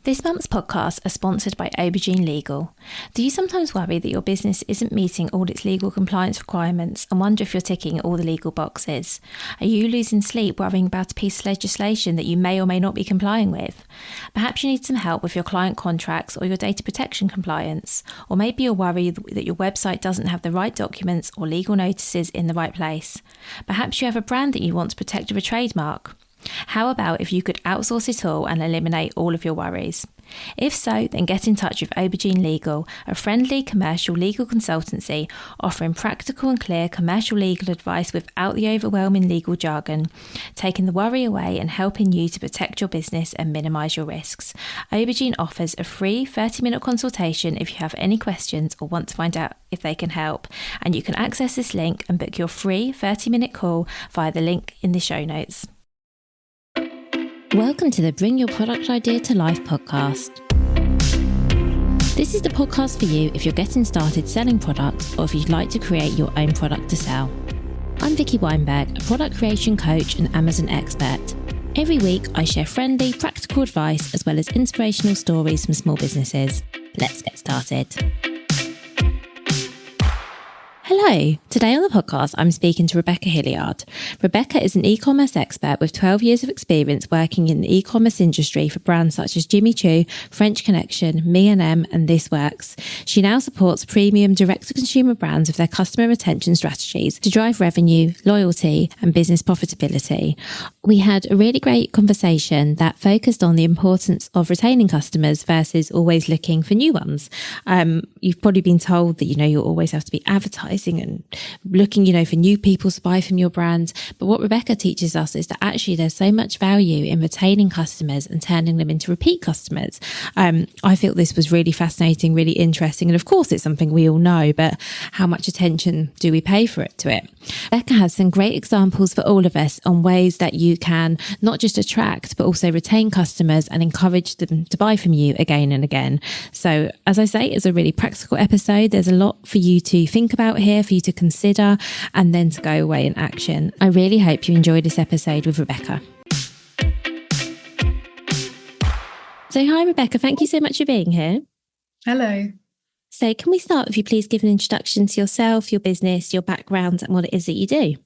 This month's podcasts are sponsored by Aubergine Legal. Do you sometimes worry that your business isn't meeting all its legal compliance requirements and wonder if you're ticking all the legal boxes? Are you losing sleep worrying about a piece of legislation that you may or may not be complying with? Perhaps you need some help with your client contracts or your data protection compliance. Or maybe you're worried that your website doesn't have the right documents or legal notices in the right place. Perhaps you have a brand that you want to protect with a trademark. How about if you could outsource it all and eliminate all of your worries? If so, then get in touch with Aubergine Legal, a friendly commercial legal consultancy offering practical and clear commercial legal advice without the overwhelming legal jargon, taking the worry away and helping you to protect your business and minimise your risks. Aubergine offers a free 30-minute consultation if you have any questions or want to find out if they can help, and you can access this link and book your free 30-minute call via the link in the show notes. Welcome to the Bring Your Product Idea to Life podcast. This is the podcast for you if you're getting started selling products or if you'd like to create your own product to sell. I'm Vicky Weinberg, a product creation coach and Amazon expert. Every week, I share friendly, practical advice as well as inspirational stories from small businesses. Let's get started. Hello. Today on the podcast, I'm speaking to Rebecca Hilliard. Rebecca is an e-commerce expert with 12 years of experience working in the e-commerce industry for brands such as Jimmy Choo, French Connection, ME+EM and This Works. She now supports premium direct-to-consumer brands with their customer retention strategies to drive revenue, loyalty and business profitability. We had a really great conversation that focused on the importance of retaining customers versus always looking for new ones. You've probably been told that, you always have to be advertising and looking, for new people to buy from your brand. But what Rebecca teaches us is that actually there's so much value in retaining customers and turning them into repeat customers. I feel this was really fascinating, really interesting. And of course, it's something we all know, but how much attention do we pay to it? Rebecca has some great examples for all of us on ways that you can not just attract, but also retain customers and encourage them to buy from you again and again. So as I say, it's a really practical episode. There's a lot for you to think about here, for you to consider, and then to go away in action. I really hope you enjoyed this episode with Rebecca. So hi, Rebecca. Thank you so much for being here. Hello. So can we start with you please give an introduction to yourself, your business, your background and what it is that you do?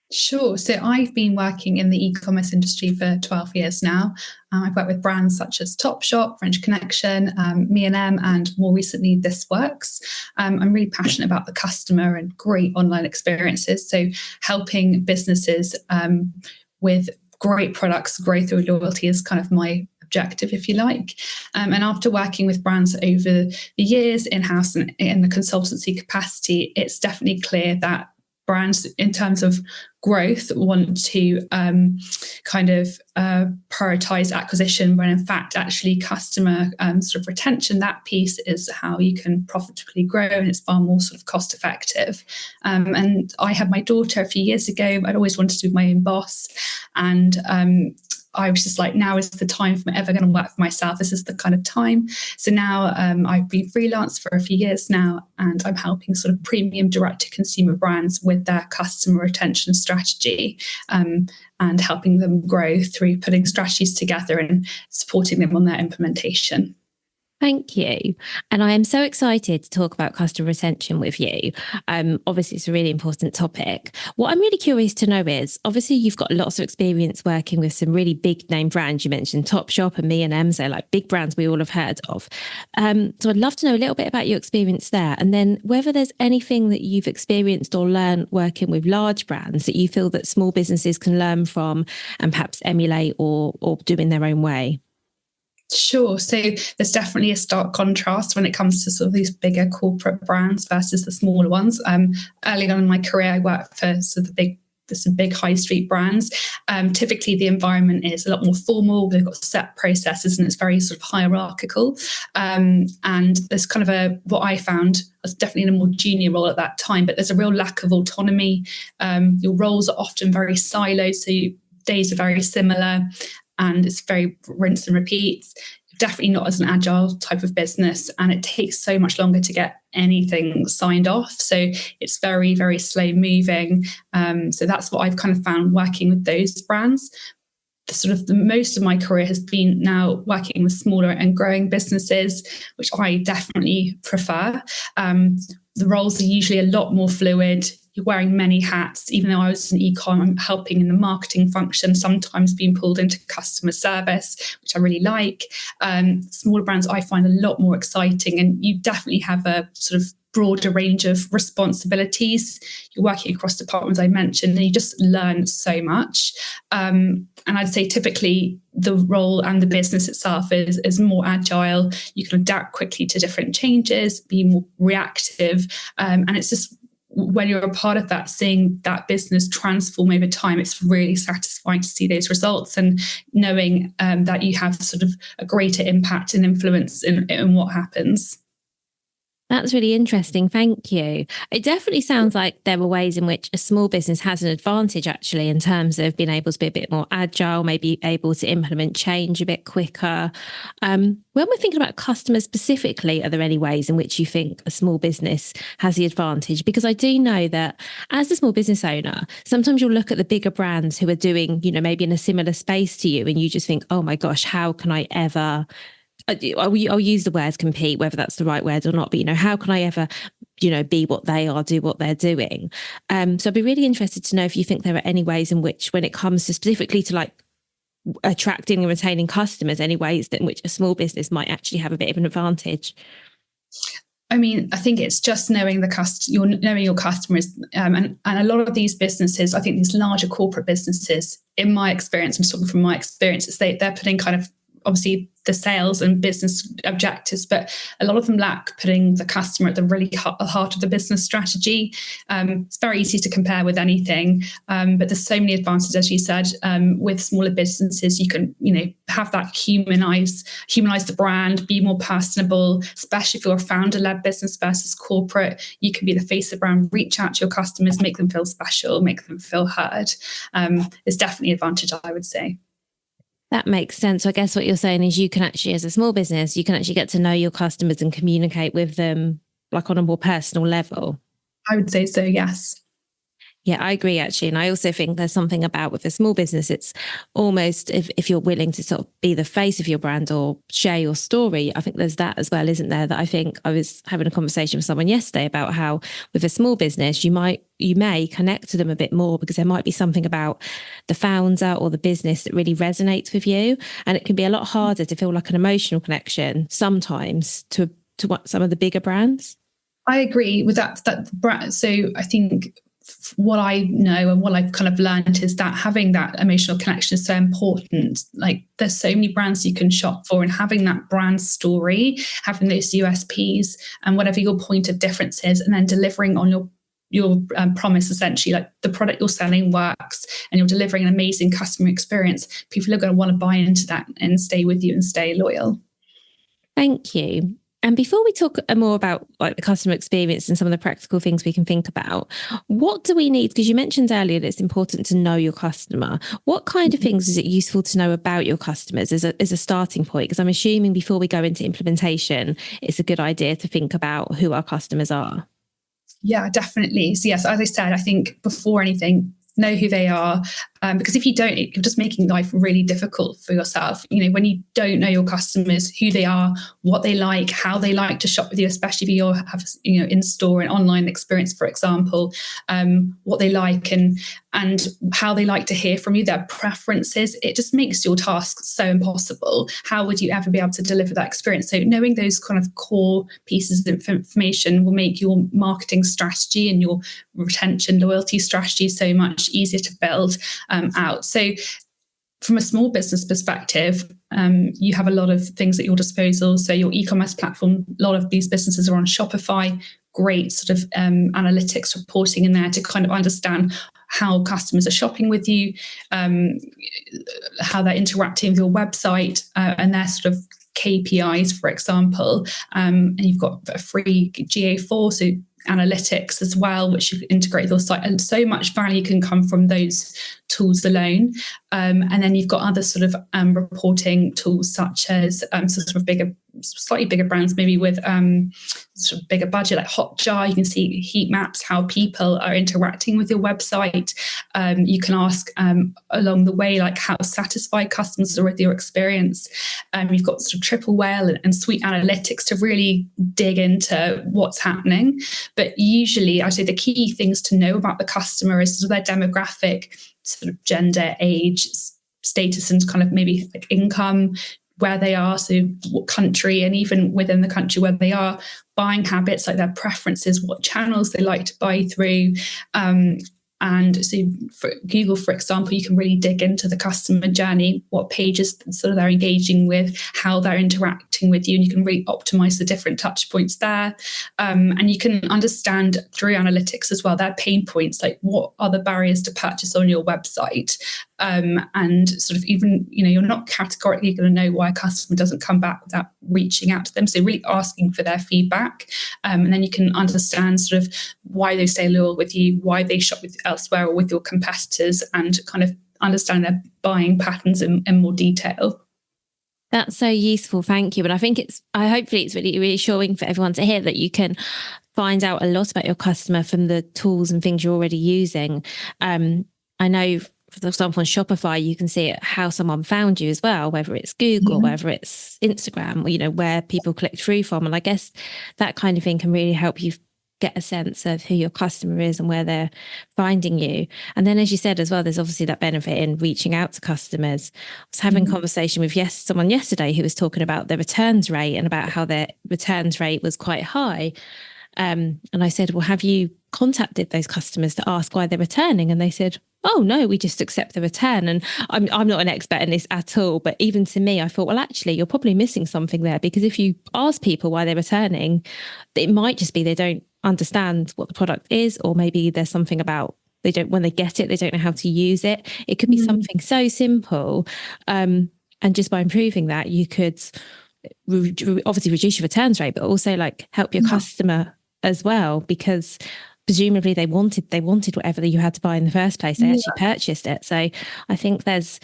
Sure. So I've been working in the e-commerce industry for 12 years now. I've worked with brands such as Topshop, French Connection, ME+EM, and more recently, This Works. I'm really passionate about the customer and great online experiences. So helping businesses with great products grow through loyalty is kind of my objective, if you like. And after working with brands over the years in-house and in the consultancy capacity, it's definitely clear that brands in terms of growth want to prioritise acquisition when in fact actually customer sort of retention, that piece is how you can profitably grow and it's far more sort of cost effective. And I had my daughter a few years ago. I'd always wanted to be my own boss and I was just like, now is the time if I'm ever going to work for myself. This is the kind of time. So now I've been freelance for a few years now, and I'm helping sort of premium direct-to-consumer brands with their customer retention strategy and helping them grow through putting strategies together and supporting them on their implementation. Thank you. And I am so excited to talk about customer retention with you. Obviously, it's a really important topic. What I'm really curious to know is, obviously, you've got lots of experience working with some really big name brands. You mentioned Topshop and ME+EM, so like big brands we all have heard of. So I'd love to know a little bit about your experience there. And then whether there's anything that you've experienced or learned working with large brands that you feel that small businesses can learn from and perhaps emulate or do in their own way. Sure. So there's definitely a stark contrast when it comes to sort of these bigger corporate brands versus the smaller ones. Early on in my career, I worked for sort of some big high street brands. Typically, the environment is a lot more formal. They've got set processes and it's very sort of hierarchical. And there's kind of what I found was definitely in a more junior role at that time, but there's a real lack of autonomy. Your roles are often very siloed, so days are very similar. And it's very rinse and repeat. Definitely not as an agile type of business. And it takes so much longer to get anything signed off. So it's very, very slow moving. So that's what I've kind of found working with those brands. the most of my career has been now working with smaller and growing businesses, which I definitely prefer. The roles are usually a lot more fluid. You're wearing many hats. Even though I was in e-com, I'm helping in the marketing function, sometimes being pulled into customer service, which I really like. Smaller brands I find a lot more exciting, and you definitely have a sort of broader range of responsibilities. You're working across departments I mentioned, and you just learn so much. And I'd say typically the role and the business itself is more agile. You can adapt quickly to different changes, be more reactive. And it's just, when you're a part of that, seeing that business transform over time, it's really satisfying to see those results, and knowing that you have sort of a greater impact and influence in what happens. That's really interesting. Thank you. It definitely sounds like there are ways in which a small business has an advantage, actually, in terms of being able to be a bit more agile, maybe able to implement change a bit quicker. When we're thinking about customers specifically, are there any ways in which you think a small business has the advantage? Because I do know that as a small business owner, sometimes you'll look at the bigger brands who are doing, maybe in a similar space to you, and you just think, oh my gosh, how can I ever... I'll use the word compete, whether that's the right word or not, but, how can I ever, be what they are, do what they're doing? So I'd be really interested to know if you think there are any ways in which, when it comes to specifically to like attracting and retaining customers, any ways that in which a small business might actually have a bit of an advantage. I mean, I think it's just knowing knowing your customers, and a lot of these businesses, I think these larger corporate businesses, in my experience, I'm talking from my experiences, they're putting kind of, obviously, the sales and business objectives, but a lot of them lack putting the customer at the really heart of the business strategy. It's very easy to compare with anything, but there's so many advantages, as you said. With smaller businesses, you can, have that humanize the brand, be more personable, especially if you're a founder-led business versus corporate. You can be the face of the brand, reach out to your customers, make them feel special, make them feel heard. It's definitely an advantage, I would say. That makes sense. So I guess what you're saying is you can actually, as a small business, you can actually get to know your customers and communicate with them like on a more personal level. I would say so, yes. Yeah, I agree, actually. And I also think there's something about with a small business, it's almost if you're willing to sort of be the face of your brand or share your story, I think there's that as well, isn't there? That I think I was having a conversation with someone yesterday about how with a small business, you may connect to them a bit more because there might be something about the founder or the business that really resonates with you. And it can be a lot harder to feel like an emotional connection sometimes to what some of the bigger brands. I agree with that brand. So I think what I know and what I've kind of learned is that having that emotional connection is so important. Like, there's so many brands you can shop for, and having that brand story, having those USPs and whatever your point of difference is, and then delivering on your promise, essentially, like the product you're selling works and you're delivering an amazing customer experience. People are going to want to buy into that and stay with you and stay loyal. Thank you. And before we talk more about like the customer experience and some of the practical things we can think about, what do we need? Because you mentioned earlier that it's important to know your customer. What kind of things is it useful to know about your customers as a starting point? Because I'm assuming before we go into implementation, it's a good idea to think about who our customers are. Yeah, definitely. So yes, as I said, I think before anything, know who they are, because if you don't, you're just making life really difficult for yourself. When you don't know your customers, who they are, what they like, how they like to shop with you, especially if you have in-store and online experience, for example, what they like and how they like to hear from you, their preferences, it just makes your task so impossible. How would you ever be able to deliver that experience? So knowing those kind of core pieces of information will make your marketing strategy and your retention loyalty strategy so much easier to build out. So from a small business perspective, you have a lot of things at your disposal. So your e-commerce platform, a lot of these businesses are on Shopify, great sort of analytics reporting in there to kind of understand how customers are shopping with you, how they're interacting with your website, and their sort of KPIs, for example. And you've got a free GA4, so analytics as well, which you integrate with your site, and so much value can come from those tools alone. And then you've got other sort of reporting tools, such as sort of slightly bigger brands, maybe with sort of bigger budget, like Hotjar. You can see heat maps, how people are interacting with your website. You can ask along the way, like how satisfied customers are with your experience. You've got sort of Triple Whale and Suite Analytics to really dig into what's happening. But usually, I'd say the key things to know about the customer is sort of their demographic, sort of gender, age, status, and kind of maybe like income, where they are, so what country, and even within the country where they are, buying habits, like their preferences, what channels they like to buy through. And so for Google, for example, you can really dig into the customer journey, what pages sort of they're engaging with, how they're interacting with you, and you can really optimize the different touch points there. And you can understand through analytics as well their pain points, like what are the barriers to purchase on your website. And sort of even, you're not categorically going to know why a customer doesn't come back without reaching out to them. So really asking for their feedback. And then you can understand sort of why they stay loyal with you, why they shop with elsewhere or with your competitors, and kind of understand their buying patterns in more detail. That's so useful. Thank you. And I think hopefully it's really reassuring for everyone to hear that you can find out a lot about your customer from the tools and things you're already using. I know, for example, on Shopify, you can see how someone found you as well, whether it's Google, whether it's Instagram, where people click through from. And I guess that kind of thing can really help you get a sense of who your customer is and where they're finding you. And then, as you said as well, there's obviously that benefit in reaching out to customers. I was having a conversation with someone yesterday who was talking about their returns rate and about how their returns rate was quite high. And I said, well, have you contacted those customers to ask why they're returning? And they said, oh, no, we just accept the return. And I'm not an expert in this at all. But even to me, I thought, well, actually, you're probably missing something there, because if you ask people why they're returning, it might just be they don't understand what the product is, or maybe there's something about when they get it, they don't know how to use it. It could be something so simple. And just by improving that, you could obviously reduce your returns rate, but also like help your customer as well, because presumably they wanted whatever you had to buy in the first place. They actually purchased it. So I think there's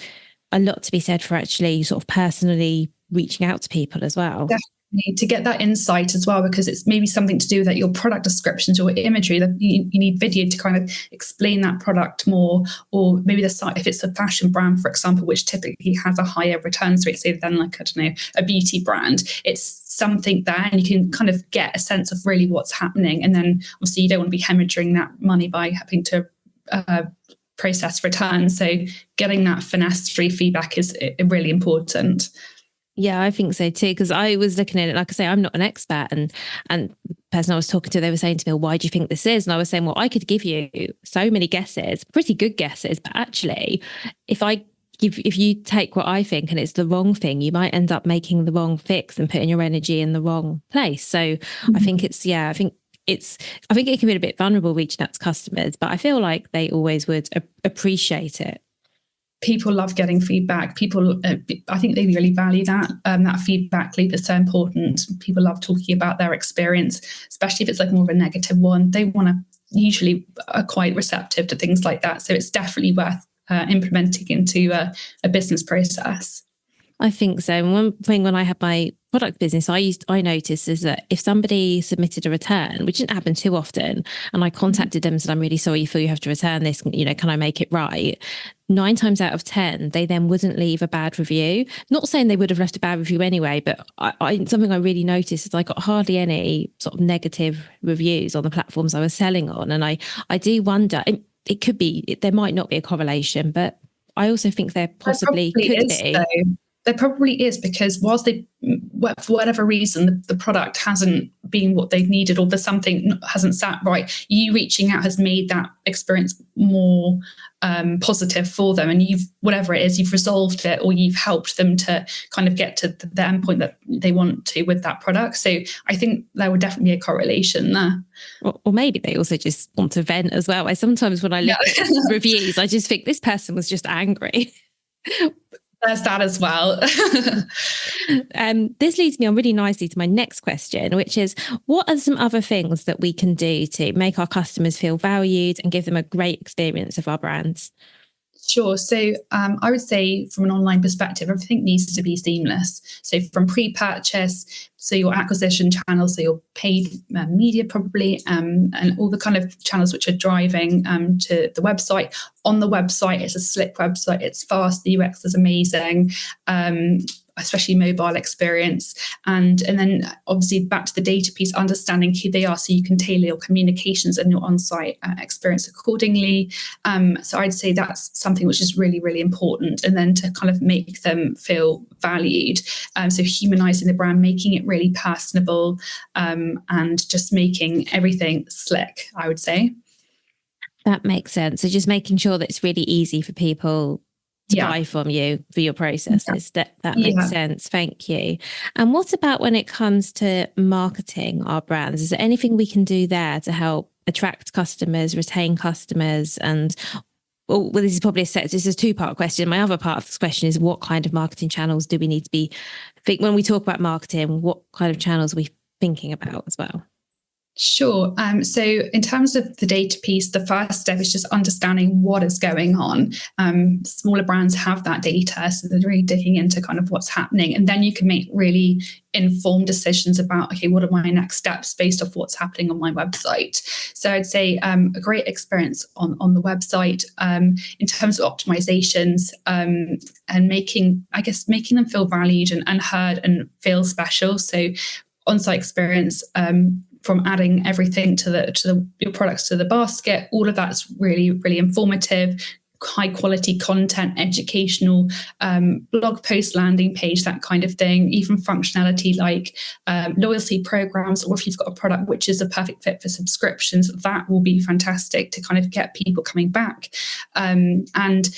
a lot to be said for actually sort of personally reaching out to people as well. Definitely, to get that insight as well, because it's maybe something to do with that your product descriptions or imagery, that you need video to kind of explain that product more. Or maybe the site, if it's a fashion brand, for example, which typically has a higher returns rate, say than like, I don't know, a beauty brand, it's something there, and you can kind of get a sense of really what's happening. And then obviously you don't want to be hemorrhaging that money by having to process returns. So getting that finesse-free feedback is really important. Yeah, I think so too, because I was looking at it, like I say, I'm not an expert, and the person I was talking to, they were saying to me, well, why do you think this is? And I was saying, well, I could give you so many guesses, pretty good guesses, but actually, if you take what I think and it's the wrong thing, you might end up making the wrong fix and putting your energy in the wrong place. So I think it can be a bit vulnerable reaching out to customers, but I feel like they always would appreciate it. People love getting feedback. People, I think they really value that. That feedback loop is so important. People love talking about their experience, especially if it's like more of a negative one. They usually are quite receptive to things like that. So it's definitely worth implementing into a business process. I think so. And one thing when I had my product business, I noticed is that if somebody submitted a return, which didn't happen too often, and I contacted them and said, I'm really sorry, you feel you have to return this, can I make it right? 9 times out of 10, they then wouldn't leave a bad review. Not saying they would have left a bad review anyway, but something I really noticed is I got hardly any sort of negative reviews on the platforms I was selling on. And I do wonder, it could be, there might not be a correlation, but I also think there possibly could be. There probably is, because whilst for whatever reason, the product hasn't been what they've needed, or there's something hasn't sat right, you reaching out has made that experience more positive for them. And whatever it is, you've resolved it, or you've helped them to kind of get to the endpoint that they want to with that product. So I think there would definitely be a correlation there. Or maybe they also just want to vent as well. Sometimes when I look at reviews, I just think this person was just angry. There's that as well. This leads me on really nicely to my next question, which is, what are some other things that we can do to make our customers feel valued and give them a great experience of our brands? Sure. So I would say from an online perspective, everything needs to be seamless. So from pre-purchase, so your acquisition channels, so your paid media probably, and all the kind of channels which are driving to the website. On the website, it's a slick website. It's fast. The UX is amazing. Especially mobile experience. And then obviously back to the data piece, understanding who they are so you can tailor your communications and your on-site experience accordingly. So I'd say that's something which is really, really important. And then to kind of make them feel valued. So humanizing the brand, making it really personable, and just making everything slick, I would say. That makes sense. So just making sure that it's really easy for people to buy from you for your processes. That makes sense. Thank you. And what about when it comes to marketing our brands? Is there anything we can do there to help attract customers, retain customers? And well, this is probably this is a two-part question. My other part of this question is, what kind of marketing channels do we need to be when we talk about marketing, what kind of channels are we thinking about as well? Sure. So in terms of the data piece, the first step is just understanding what is going on. Smaller brands have that data, so they're really digging into kind of what's happening. And then you can make really informed decisions about, okay, what are my next steps based off what's happening on my website? So I'd say a great experience on the website in terms of optimizations, and making them feel valued and heard and feel special. So on-site experience, from adding everything to your products to the basket, all of that's really, really informative, high quality content, educational, blog post, landing page, that kind of thing. Even functionality like loyalty programs, or if you've got a product which is a perfect fit for subscriptions, that will be fantastic to kind of get people coming back. And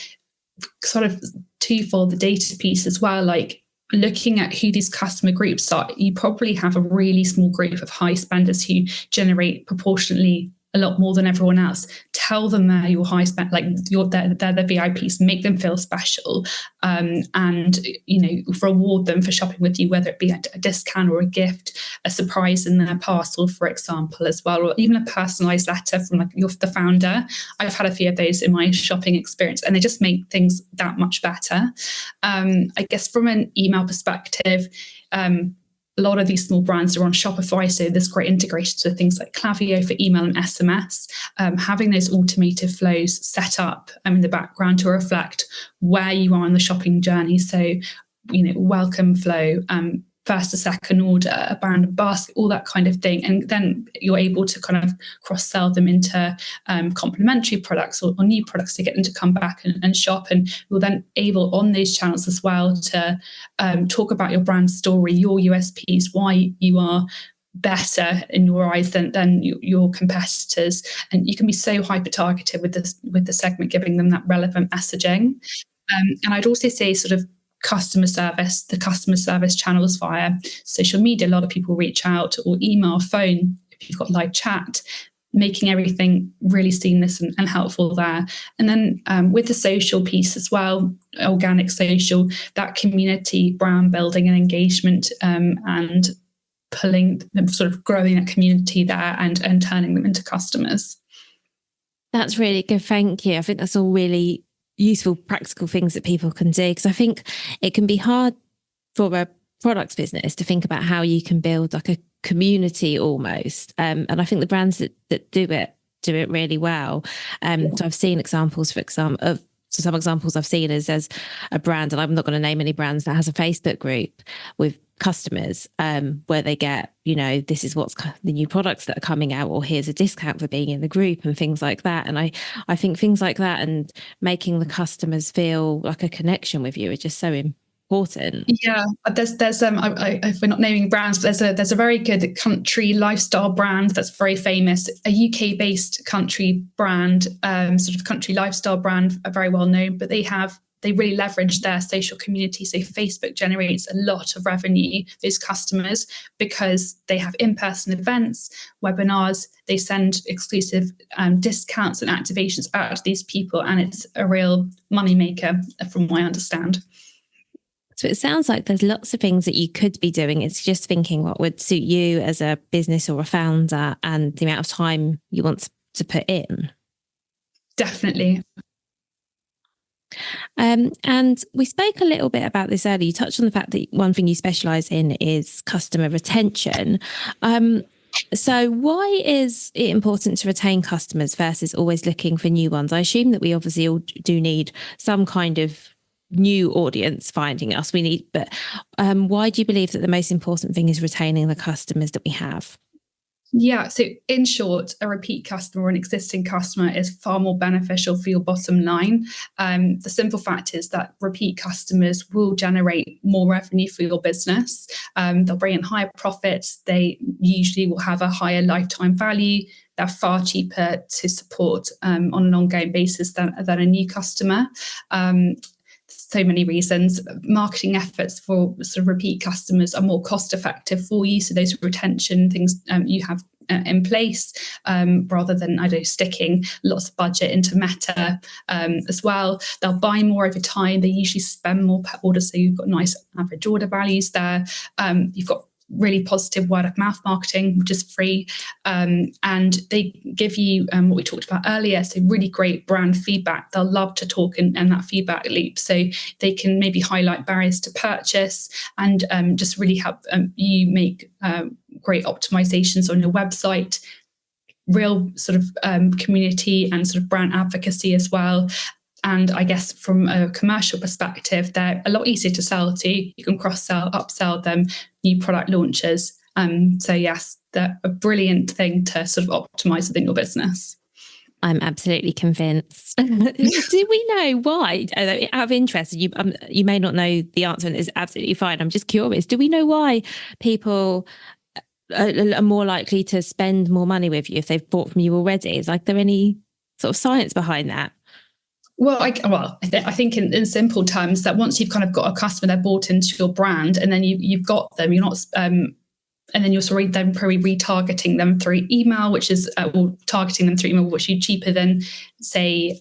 sort of twofold, the data piece as well, like looking at who these customer groups are. You probably have a really small group of high spenders who generate proportionately a lot more than everyone else. Tell them they're your high spend, like they're the VIPs. Make them feel special, and reward them for shopping with you, whether it be a discount or a gift, a surprise in their parcel, for example, as well, or even a personalised letter from the founder. I've had a few of those in my shopping experience, and they just make things that much better. I guess from an email perspective, a lot of these small brands are on Shopify, so there's great integrations with things like Klaviyo for email and SMS. Having those automated flows set up in the background to reflect where you are in the shopping journey. So, welcome flow, first to second order, abandoned basket, all that kind of thing. And then you're able to kind of cross-sell them into complementary products or new products to get them to come back and shop. And you're then able on those channels as well to talk about your brand story, your USPs, why you are better in your eyes than your competitors. And you can be so hyper-targeted with the segment, giving them that relevant messaging. And I'd also say sort of the customer service channels via social media. A lot of people reach out, or email, phone, if you've got live chat, making everything really seamless and helpful there. And then with the social piece as well, organic social, that community brand building and engagement, and pulling them, sort of growing that community there and turning them into customers. That's really good. Thank you. I think that's all really useful, practical things that people can do, because I think it can be hard for a products business to think about how you can build like a community almost. And I think the brands that do it really well. So I've seen examples, some examples I've seen is there's a brand, and I'm not going to name any brands, that has a Facebook group with customers where they get, this is what's the new products that are coming out, or here's a discount for being in the group and things like that. And I think things like that and making the customers feel like a connection with you are just so important. Yeah, there's if we're not naming brands, but there's a very good country lifestyle brand that's very famous, a UK based country brand, sort of country lifestyle brand, very well known, but they really leverage their social community. So Facebook generates a lot of revenue, those customers, because they have in-person events, webinars, they send exclusive discounts and activations out to these people, and it's a real moneymaker from what I understand. So it sounds like there's lots of things that you could be doing. It's just thinking what would suit you as a business or a founder and the amount of time you want to put in. Definitely. And we spoke a little bit about this earlier. You touched on the fact that one thing you specialise in is customer retention. So why is it important to retain customers versus always looking for new ones? I assume that we obviously all do need some kind of new audience finding us. But why do you believe that the most important thing is retaining the customers that we have? Yeah, so in short, a repeat customer or an existing customer is far more beneficial for your bottom line. The simple fact is that repeat customers will generate more revenue for your business. They'll bring in higher profits. They usually will have a higher lifetime value. They're far cheaper to support on an ongoing basis than a new customer. So many reasons. Marketing efforts for sort of repeat customers are more cost effective for you. So those retention things you have in place rather than sticking lots of budget into Meta as well. They'll buy more over time. They usually spend more per order. So you've got nice average order values there. You've got really positive word of mouth marketing, which is free. And they give you what we talked about earlier. So really great brand feedback. They'll love to talk in that feedback loop. So they can maybe highlight barriers to purchase and just really help you make great optimizations on your website, real sort of community and sort of brand advocacy as well. And I guess from a commercial perspective, they're a lot easier to sell to. You can cross-sell, upsell them, new product launches. So yes, they're a brilliant thing to sort of optimize within your business. I'm absolutely convinced. Do we know why? Out of interest, you may not know the answer, and it's absolutely fine. I'm just curious. Do we know why people are more likely to spend more money with you if they've bought from you already? Is there any sort of science behind that? Well, I think in simple terms that once you've kind of got a customer, they're bought into your brand, and then you've got them. You're not, and then you're then probably retargeting them through email, which is or targeting them through email, which is cheaper than say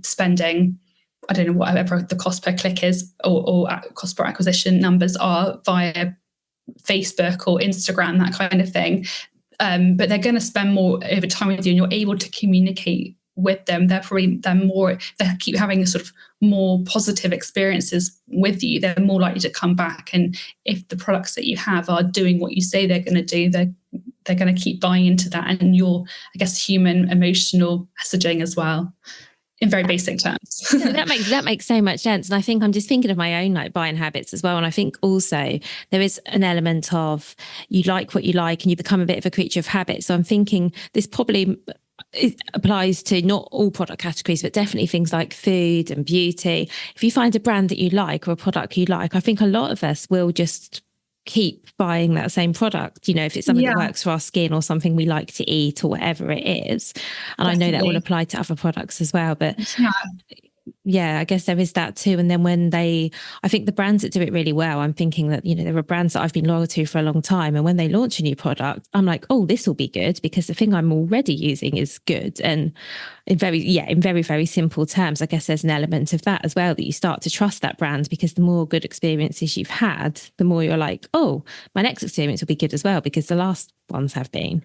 spending, I don't know, whatever the cost per click is or cost per acquisition numbers are via Facebook or Instagram, that kind of thing. But they're going to spend more over time with you, and you're able to communicate with them. They keep having sort of more positive experiences with you. They're more likely to come back, and if the products that you have are doing what you say they're going to do, they're going to keep buying into that, and your, I guess, human emotional messaging as well, in very basic terms. that makes so much sense. And I think I'm just thinking of my own buying habits as well. And I think also there is an element of you like what you like and you become a bit of a creature of habit. So I'm thinking this probably it applies to not all product categories, but definitely things like food and beauty. If you find a brand that you like or a product you like, I think a lot of us will just keep buying that same product, if it's something that works for our skin or something we like to eat or whatever it is. And definitely. I know that will apply to other products as well, but yeah, I guess there is that too. And then I think the brands that do it really well, I'm thinking that, there are brands that I've been loyal to for a long time. And when they launch a new product, I'm like, oh, this will be good because the thing I'm already using is good. And in very, very simple terms, I guess there's an element of that as well, that you start to trust that brand because the more good experiences you've had, the more you're like, oh, my next experience will be good as well because the last ones have been.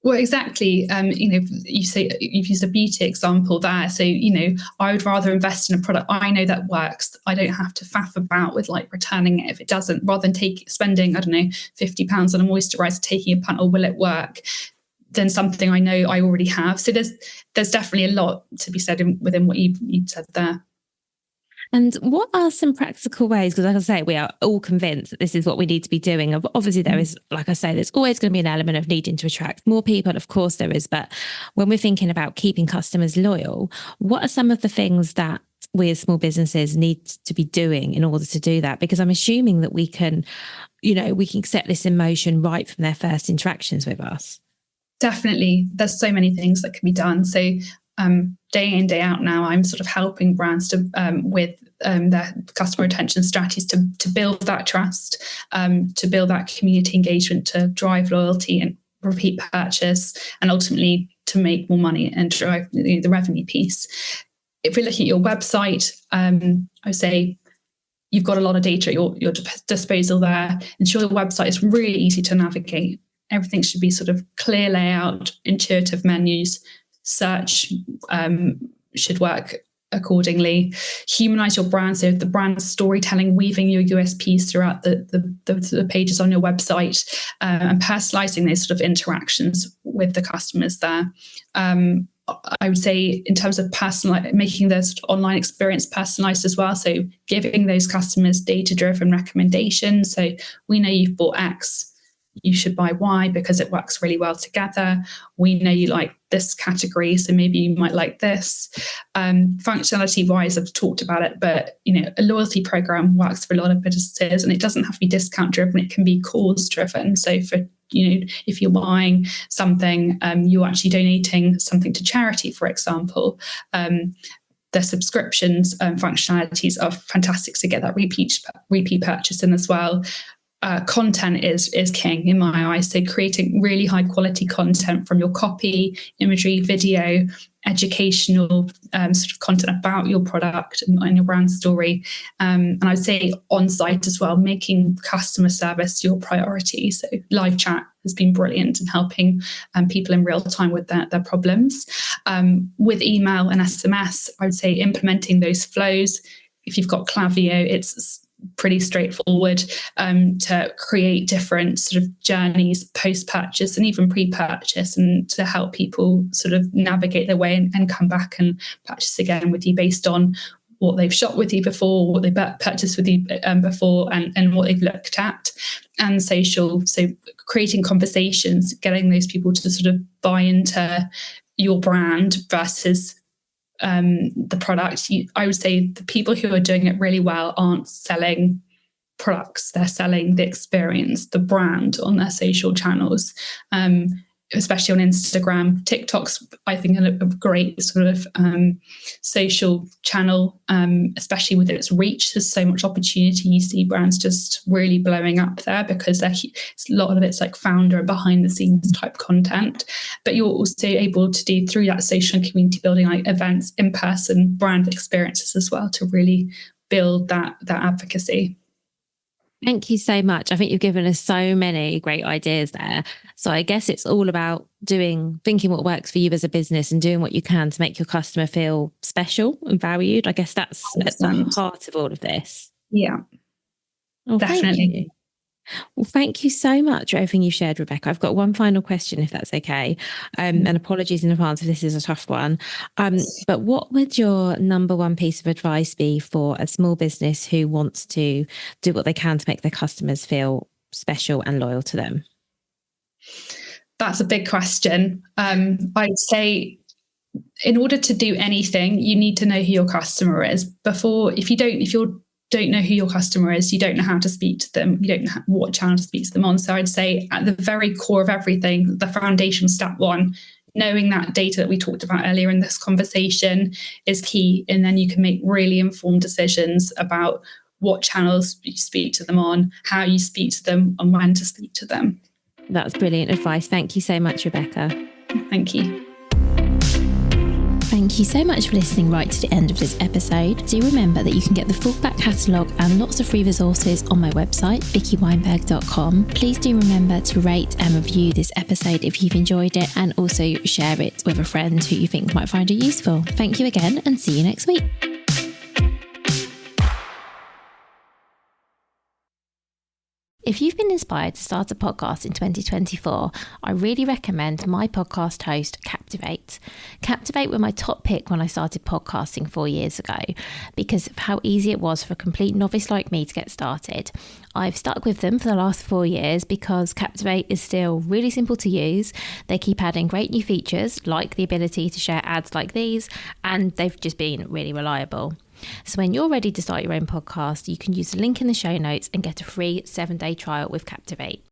Well, exactly. You say you've used a beauty example there. So, I would rather invest in a product I know that works. I don't have to faff about with returning it if it doesn't, rather than spending, I don't know, £50 on a moisturizer, taking a punt, or will it work, than something I know I already have. So there's definitely a lot to be said within what you said there. And what are some practical ways? Because like I say, we are all convinced that this is what we need to be doing. Obviously, there is, like I say, there's always going to be an element of needing to attract more people. Of course there is. But when we're thinking about keeping customers loyal, what are some of the things that we as small businesses need to be doing in order to do that? Because I'm assuming that we can set this in motion right from their first interactions with us. Definitely. There's so many things that can be done. So day in, day out now, I'm sort of helping brands to with their customer retention strategies to build that trust, to build that community engagement, to drive loyalty and repeat purchase, and ultimately to make more money and drive the revenue piece. If we're looking at your website, I would say you've got a lot of data at your disposal there. Ensure your website is really easy to navigate. Everything should be sort of clear layout, intuitive menus. Search should work accordingly. Humanize your brand, so the brand storytelling, weaving your USPs throughout the pages on your website, and personalizing those sort of interactions with the customers there. I would say in terms of making the sort of online experience personalized as well. So giving those customers data-driven recommendations. So we know you've bought X, you should buy Y because it works really well together. We know you like this category, so maybe you might like this. Functionality wise, I've talked about it, but a loyalty program works for a lot of businesses, and it doesn't have to be discount driven. It can be cause driven. So for if you're buying something, you're actually donating something to charity, for example. The subscriptions functionalities are fantastic to get that repeat purchase in as well. Content is king in my eyes. So creating really high quality content from your copy, imagery, video, educational sort of content about your product and your brand story. And I'd say on site as well, making customer service your priority. So live chat has been brilliant in helping people in real time with their problems. With email and SMS, I would say implementing those flows. If you've got Klaviyo, it's pretty straightforward to create different sort of journeys post-purchase and even pre-purchase, and to help people sort of navigate their way and come back and purchase again with you based on what they've shopped with you before, what they purchased with you before, and what they've looked at. And social, so creating conversations, getting those people to sort of buy into your brand versus the product. I would say the people who are doing it really well aren't selling products, they're selling the experience, the brand on their social channels, especially on Instagram. TikTok's, I think, a great sort of social channel, especially with its reach. There's so much opportunity. You see brands just really blowing up there because a lot of it's like founder and behind the scenes type content. But you're also able to do through that social and community building, like events, in-person brand experiences as well, to really build that advocacy. Thank you so much. I think you've given us so many great ideas there. So I guess it's all about thinking what works for you as a business and doing what you can to make your customer feel special and valued. I guess that's at the heart of all of this. Yeah, definitely. Thank you. Well, thank you so much for everything you shared, Rebecca. I've got one final question, if that's okay. And apologies in advance if this is a tough one. But what would your number one piece of advice be for a small business who wants to do what they can to make their customers feel special and loyal to them? That's a big question. I'd say in order to do anything, you need to know who your customer is. If you don't know who your customer is, you don't know how to speak to them, you don't know what channel to speak to them on. So I'd say at the very core of everything, the foundation, step one, knowing that data that we talked about earlier in this conversation is key. And then you can make really informed decisions about what channels you speak to them on, how you speak to them, and when to speak to them. That's brilliant advice. Thank you so much, Rebecca. Thank you. Thank you so much for listening right to the end of this episode. Do remember that you can get the full back catalogue and lots of free resources on my website, vickyweinberg.com. Please do remember to rate and review this episode if you've enjoyed it, and also share it with a friend who you think might find it useful. Thank you again, and see you next week. If you've been inspired to start a podcast in 2024, I really recommend my podcast host, Captivate. Captivate were my top pick when I started podcasting 4 years ago because of how easy it was for a complete novice like me to get started. I've stuck with them for the last 4 years because Captivate is still really simple to use. They keep adding great new features like the ability to share ads like these, and they've just been really reliable. So when you're ready to start your own podcast, you can use the link in the show notes and get a free 7-day trial with Captivate.